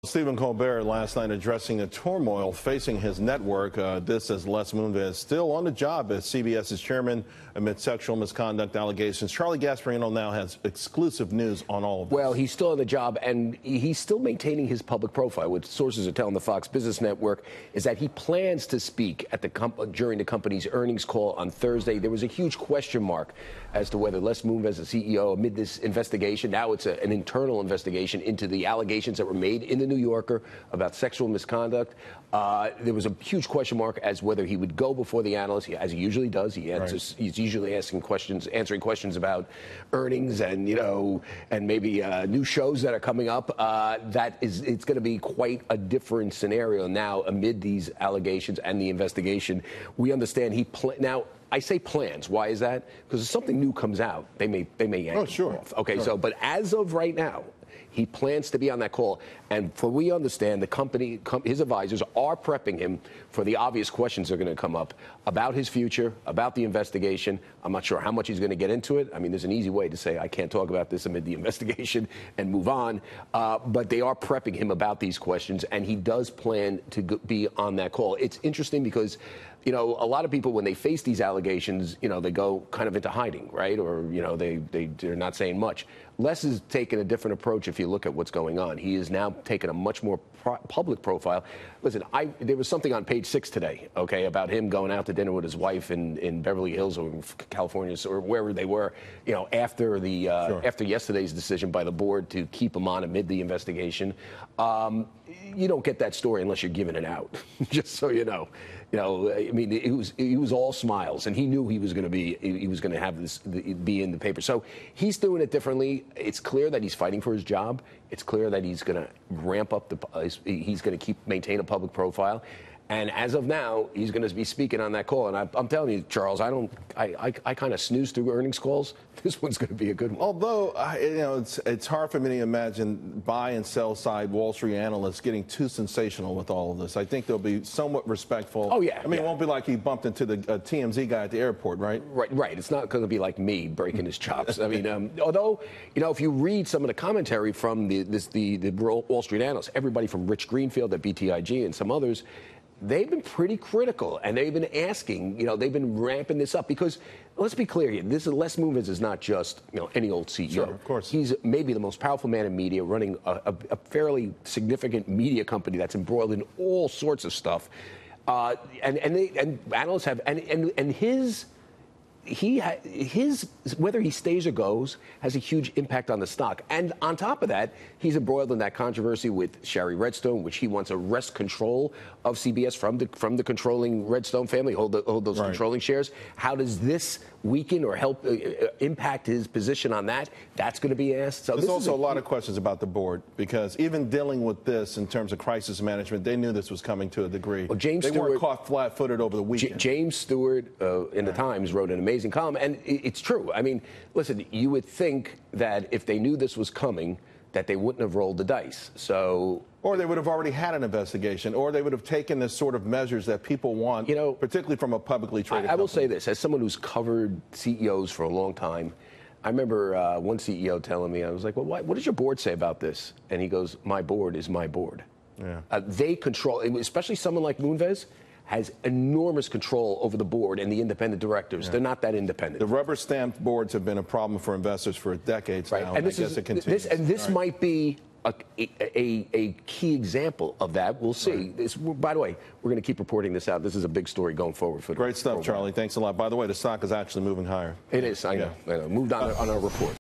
Stephen Colbert last night addressing the turmoil facing his network. This as Les Moonves still on the job as CBS's chairman amid sexual misconduct allegations. Charlie Gasparino now has exclusive news on all of this. Well, he's still on the job, and he's still maintaining his public profile. What sources are telling the Fox Business Network is that he plans to speak at during the company's earnings call on Thursday. There was a huge question mark as to whether Les Moonves, the CEO, amid this investigation, now it's an internal investigation into the allegations that were made in the New Yorker about sexual misconduct. There was a huge question mark as whether he would go before the analysts, as he usually does. He's usually answering questions about earnings and and maybe new shows that are coming up. It's going to be quite a different scenario now amid these allegations and the investigation. We understand now. I say plans. Why is that? Because if something new comes out, they may yank him off. Okay, sure. But as of right now, he plans to be on that call, and for we understand the company, his advisors are prepping him for the obvious questions that are going to come up about his future, about the investigation. I'm not sure how much he's going to get into it. I mean, there's an easy way to say I can't talk about this amid the investigation and move on, but they are prepping him about these questions, and he does plan to be on that call. It's interesting because a lot of people, when they face these allegations, they go kind of into hiding, right? Or, they're not saying much. Les has taken a different approach if you look at what's going on. He is now taking a much more public profile. Listen, there was something on Page 6 today, okay, about him going out to dinner with his wife in Beverly Hills or California or wherever they were, after after yesterday's decision by the board to keep him on amid the investigation. You don't get that story unless you're giving it out, just so you know. I mean, he was all smiles, and he knew he was going to have this be in the paper. So he's doing it differently. It's clear that he's fighting for his job. It's clear that he's going to ramp up he's going to maintain a public profile. And as of now, he's going to be speaking on that call. And I'm telling you, Charles, I kind of snooze through earnings calls. This one's going to be a good one. Although, it's hard for me to imagine buy and sell side Wall Street analysts getting too sensational with all of this. I think they'll be somewhat respectful. Oh, yeah. I mean, it won't be like he bumped into the TMZ guy at the airport, right? Right. It's not going to be like me breaking his chops. I mean, although, if you read some of the commentary from the Wall Street analysts, everybody from Rich Greenfield at BTIG and some others, they've been pretty critical, and they've been asking, they've been ramping this up because, let's be clear here, Les Moonves is not just, any old CEO. Sure, of course. He's maybe the most powerful man in media, running a fairly significant media company that's embroiled in all sorts of stuff. And analysts have, and his whether he stays or goes has a huge impact on the stock. And on top of that, he's embroiled in that controversy with Shari Redstone, which he wants to wrest control of CBS from the controlling Redstone family, hold those controlling shares. How does this weaken or help impact his position on that? That's going to be asked. So there's also a lot of questions about the board, because even dealing with this in terms of crisis management, they knew this was coming to a degree. Well, they weren't caught flat-footed over the weekend. James Stewart in the Times wrote an amazing column, and it's true. I mean, listen, you would think that if they knew this was coming, that they wouldn't have rolled the dice. Or they would have already had an investigation, or they would have taken the sort of measures that people want, particularly from a publicly traded company. I will say this, as someone who's covered CEOs for a long time, I remember one CEO telling me, I was like, well, what does your board say about this? And he goes, my board is my board. Yeah. They control, especially someone like Moonves, has enormous control over the board and the independent directors. Yeah. They're not that independent. The rubber-stamped boards have been a problem for investors for decades now, and I guess it continues. This might be a key example of that. We'll see. By the way, we're going to keep reporting this out. This is a big story going forward. Great stuff, Charlie. Thanks a lot. By the way, the stock is actually moving higher. It is. I know. Moved on our report.